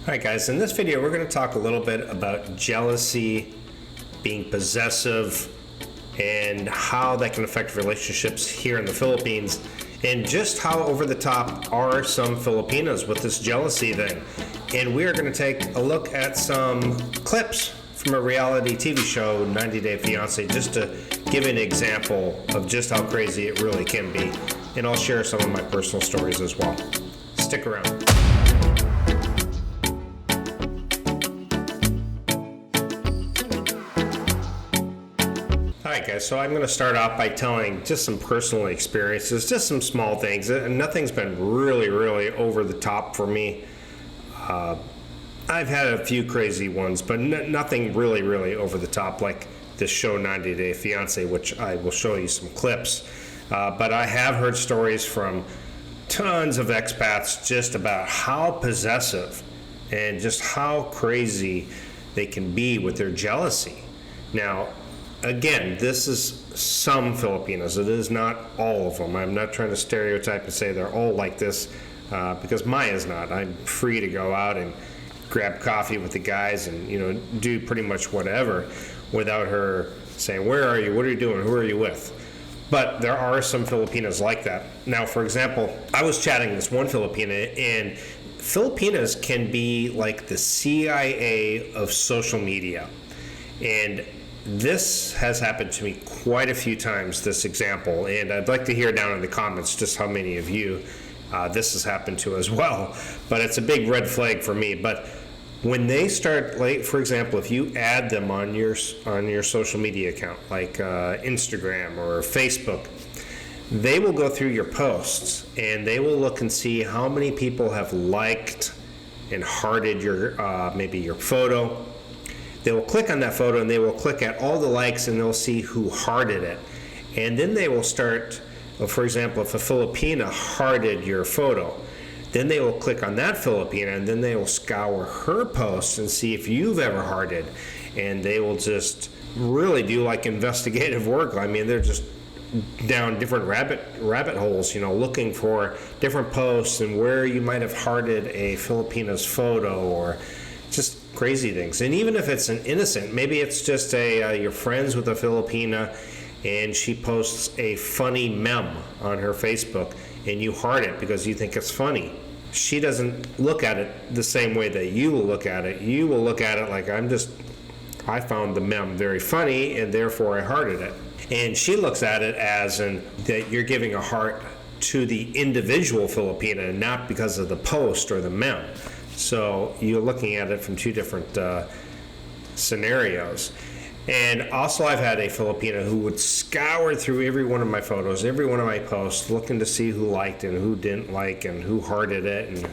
Alright guys, in this video we're going to talk a little bit about jealousy, being possessive, and how that can affect relationships here in the Philippines, and just how over the top are some Filipinos with this jealousy thing. And we are going to take a look at some clips from a reality TV show, 90 Day Fiancé, just to give an example of just how crazy it really can be. And I'll share some of my personal stories as well. Stick around. Alright guys, so I'm going to start off by telling just some personal experiences, just some small things, and nothing's been really over the top for me. I've had a few crazy ones, but nothing really over the top like this show 90 Day Fiancé, which I will show you some clips. But I have heard stories from tons of expats just about how possessive and just how crazy they can be with their jealousy. Now, again, this is some Filipinos. It is not all of them. I'm not trying to stereotype and say they're all like this, because Maya's not. I'm free to go out and grab coffee with the guys and do pretty much whatever without her saying, "Where are you? What are you doing? Who are you with?" But there are some Filipinos like that. Now, for example, I was chatting with this one Filipina, and Filipinas can be like the CIA of social media. And this has happened to me quite a few times, this example, and I'd like to hear down in the comments just how many of you this has happened to as well. But it's a big red flag for me. But when they start, like, for example, if you add them on your social media account, like Instagram or Facebook, they will go through your posts and they will look and see how many people have liked and hearted your maybe your photo. They will click on that photo and they will click at all the likes and they'll see who hearted it. And then they will start, for example, if a Filipina hearted your photo, then they will click on that Filipina and then they will scour her posts and see if you've ever hearted. And they will just really do like investigative work. I mean, they're just down different rabbit holes, looking for different posts and where you might have hearted a Filipina's photo, or just crazy things. And even if it's an innocent, maybe it's just you're friends with a Filipina and she posts a funny meme on her Facebook and you heart it because you think it's funny. She doesn't look at it the same way that you will look at it. You will look at it like, I found the meme very funny and therefore I hearted it. And she looks at it as that you're giving a heart to the individual Filipina, not because of the post or the meme. So you're looking at it from two different scenarios. And also I've had a Filipina who would scour through every one of my photos, every one of my posts, looking to see who liked and who didn't like and who hearted it and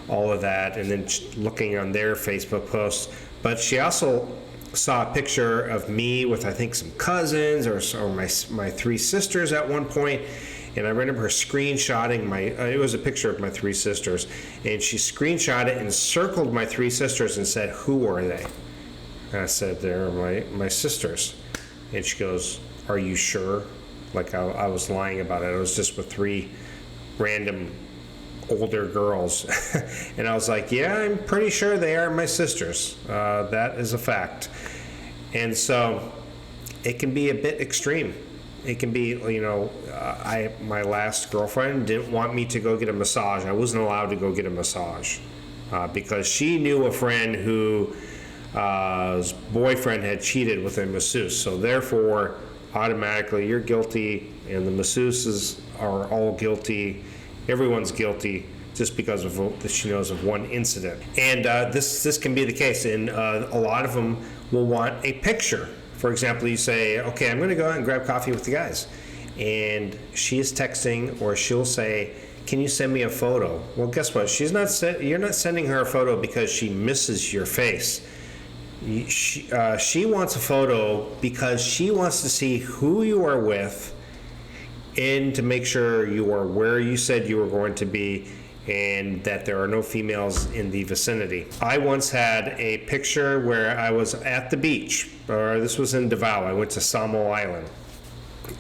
all of that, and then looking on their Facebook posts. But she also saw a picture of me with, I think, some cousins or my three sisters at one point. And I remember her screenshotting it was a picture of my three sisters, and she screenshot it and circled my three sisters and said, "Who are they?" And I said, "They're my sisters." And she goes, "Are you sure?" Like I was lying about it. I was just with three random older girls. And I was like, "Yeah, I'm pretty sure they are my sisters. That is a fact." And so it can be a bit extreme. It can be, my last girlfriend didn't want me to go get a massage. I wasn't allowed to go get a massage because she knew a friend whose boyfriend had cheated with a masseuse. So therefore, automatically, you're guilty, and the masseuses are all guilty. Everyone's guilty just because she knows of one incident. And this can be the case, and a lot of them will want a picture. For example, you say, "Okay, I'm going to go out and grab coffee with the guys." And she is texting, or she'll say, "Can you send me a photo?" Well, guess what? You're not sending her a photo because she misses your face. She wants a photo because she wants to see who you are with and to make sure you are where you said you were going to be and that there are no females in the vicinity. I once had a picture where I was at the beach, or this was in Davao. I went to Samo Island,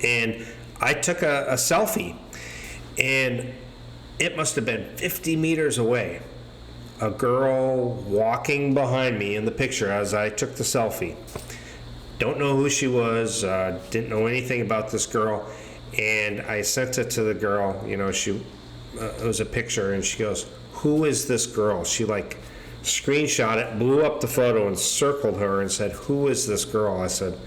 and I took a selfie, and it must have been 50 meters away. a girl walking behind me in the picture as I took the selfie. Don't know who she was, didn't know anything about this girl, and I sent it to the girl. You know, it was a picture, and she goes, "Who is this girl?" She like screenshot it, blew up the photo, and circled her and said, "Who is this girl?" I said,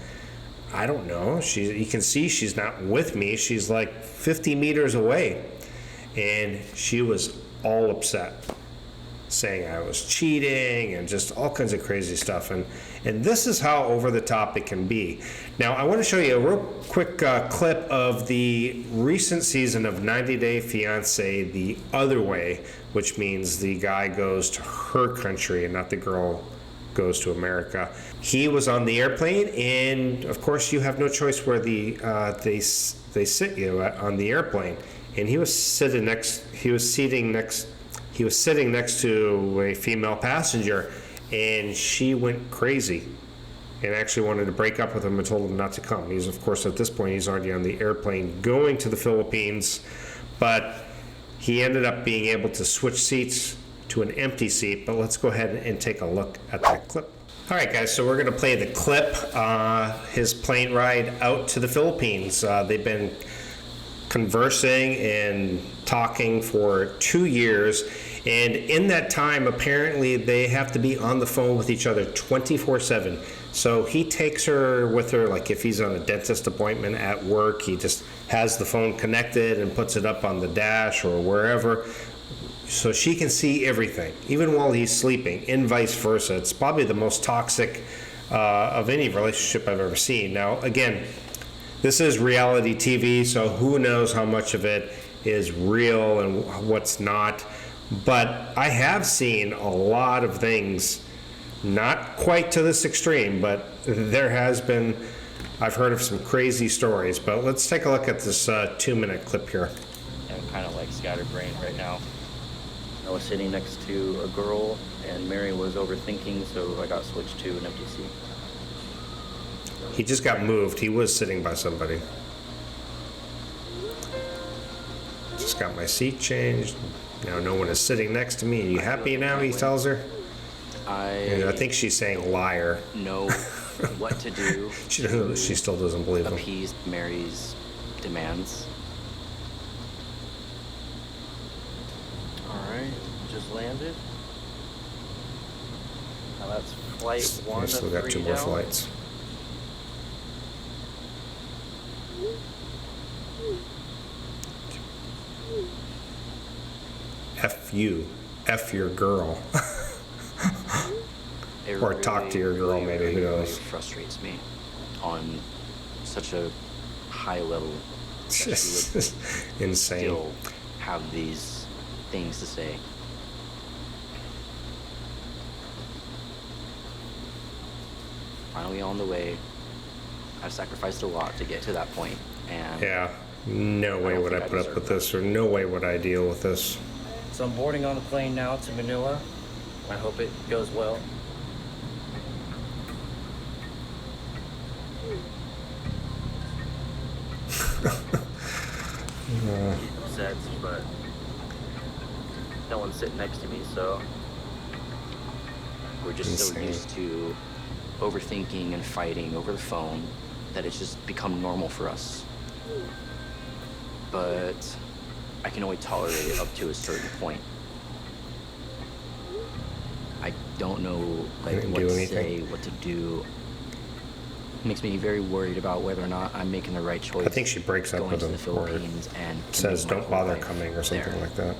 "I don't know. You can see she's not with me. She's like 50 meters away." And she was all upset, saying I was cheating and just all kinds of crazy stuff. And this is how over the top it can be. Now, I want to show you a real quick clip of the recent season of 90 Day Fiancé the other way, which means the guy goes to her country and not the girl goes to America. He was on the airplane, and of course you have no choice where they sit you on the airplane. And he was sitting next to a female passenger, and she went crazy and actually wanted to break up with him and told him not to come. He's, of course, at this point, he's already on the airplane going to the Philippines, but he ended up being able to switch seats to an empty seat. But let's go ahead and take a look at that clip. All right, guys, so we're going to play the clip, his plane ride out to the Philippines. They've been conversing and talking for 2 years, and in that time apparently they have to be on the phone with each other 24/7. So he takes her with her, like if he's on a dentist appointment at work, he just has the phone connected and puts it up on the dash or wherever, so she can see everything even while he's sleeping, and vice versa. It's probably the most toxic of any relationship I've ever seen. Now again, this is reality TV, so who knows how much of it is real and what's not. But I have seen a lot of things, not quite to this extreme, but there has been, I've heard of some crazy stories. But let's take a look at this 2-minute clip here. I'm kind of like scatterbrained right now. I was sitting next to a girl, and Mary was overthinking, so I got switched to an empty seat. He just got moved. He was sitting by somebody. Just got my seat changed. Now no one is sitting next to me. Are you happy now? He tells her. I think she's saying liar. Know what to do. She still doesn't believe him. Appease Mary's demands. All right, just landed. Now that's flight one. We still got 2 more flights. F you. F your girl. Or talk to your girl, maybe, who knows. It frustrates me on such a high level. Just insane. Still have these things to say. Finally on the way. I've sacrificed a lot to get to that point, and yeah, no way would I put up with this, or no way would I deal with this. So I'm boarding on the plane now to Manila. I hope it goes well. Upset, but no one's sitting next to me, so we're just so used to overthinking and fighting over the phone that it's just become normal for us. But I can only tolerate it up to a certain point. I don't know what to say, what to do. It makes me very worried about whether or not I'm making the right choice. I think she breaks up with him, or says don't bother coming or something like that.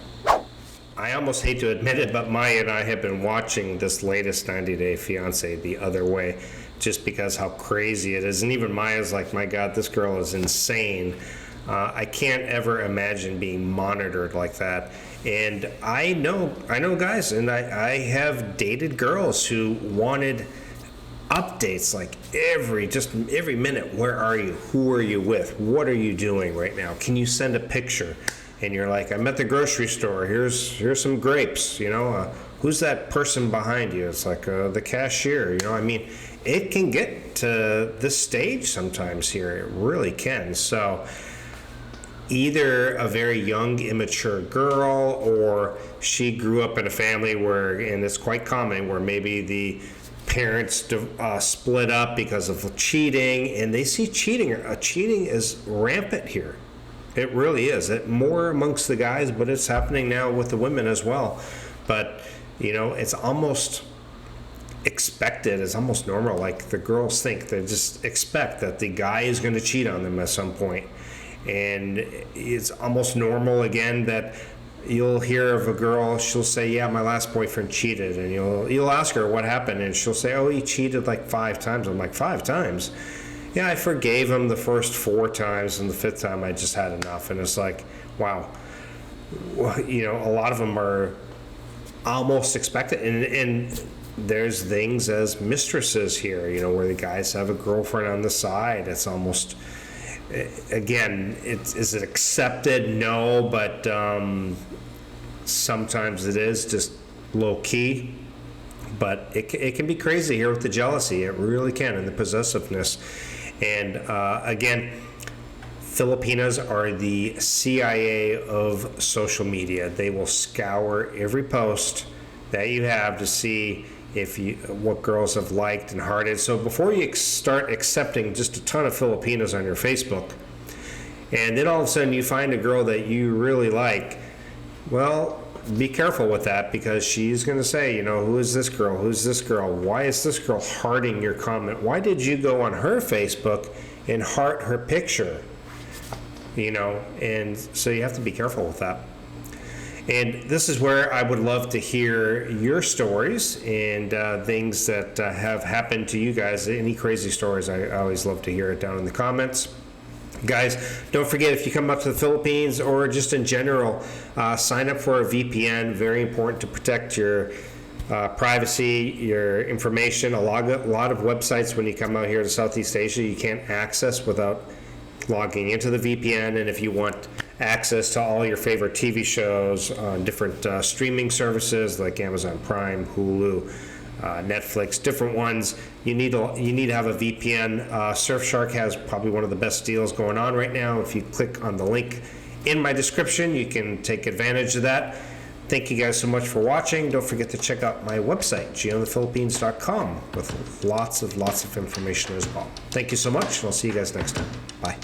I almost hate to admit it, but Maya and I have been watching this latest 90 Day Fiancé the other way, just because how crazy it is. And even Maya's like, my God, this girl is insane. I can't ever imagine being monitored like that. And I know guys, and I have dated girls who wanted updates like every minute. Where are you? Who are you with? What are you doing right now? Can you send a picture? And you're like, I'm at the grocery store. Here's some grapes. You know, who's that person behind you? It's like the cashier. You know, I mean, it can get to this stage sometimes here. It really can. So either a very young, immature girl, or she grew up in a family where, and it's quite common, where maybe the parents split up because of cheating, and they see cheating. Cheating is rampant here. It really is. More amongst the guys, but it's happening now with the women as well. But, it's almost expected. It's almost normal. Like, the girls think, they just expect that the guy is going to cheat on them at some point. And it's almost normal again that you'll hear of a girl, she'll say, yeah, my last boyfriend cheated. And you'll ask her what happened, and she'll say, oh, he cheated like 5 times. I'm like, 5 times? Yeah, I forgave him the first 4 times, and the 5th time I just had enough. And it's like, wow. A lot of them are almost expected. And there's things as mistresses here, where the guys have a girlfriend on the side. It's almost, again, is it accepted? No, but sometimes it is just low key. But it can be crazy here with the jealousy. It really can, and the possessiveness. And again, Filipinas are the CIA of social media. They will scour every post that you have to see what girls have liked and hearted. So before you start accepting just a ton of Filipinas on your Facebook, and then all of a sudden you find a girl that you really like, well, be careful with that, because she's going to say, who is this girl? Who's this girl? Why is this girl hearting your comment? Why did you go on her Facebook and heart her picture? And so you have to be careful with that. And this is where I would love to hear your stories and things that have happened to you guys. Any crazy stories, I always love to hear it down in the comments. Guys, don't forget, if you come up to the Philippines or just in general, sign up for a VPN. Very important to protect your privacy, your information. A lot of websites when you come out here to Southeast Asia, you can't access without logging into the VPN. And if you want access to all your favorite TV shows on different streaming services like Amazon Prime, Hulu, Netflix, different ones, you need to have a VPN. Surfshark has probably one of the best deals going on right now. If you click on the link in my description, you can take advantage of that. Thank you guys so much for watching. Don't forget to check out my website, geointhephilippines.com, with lots of information as well. Thank you so much, and I'll see you guys next time. Bye.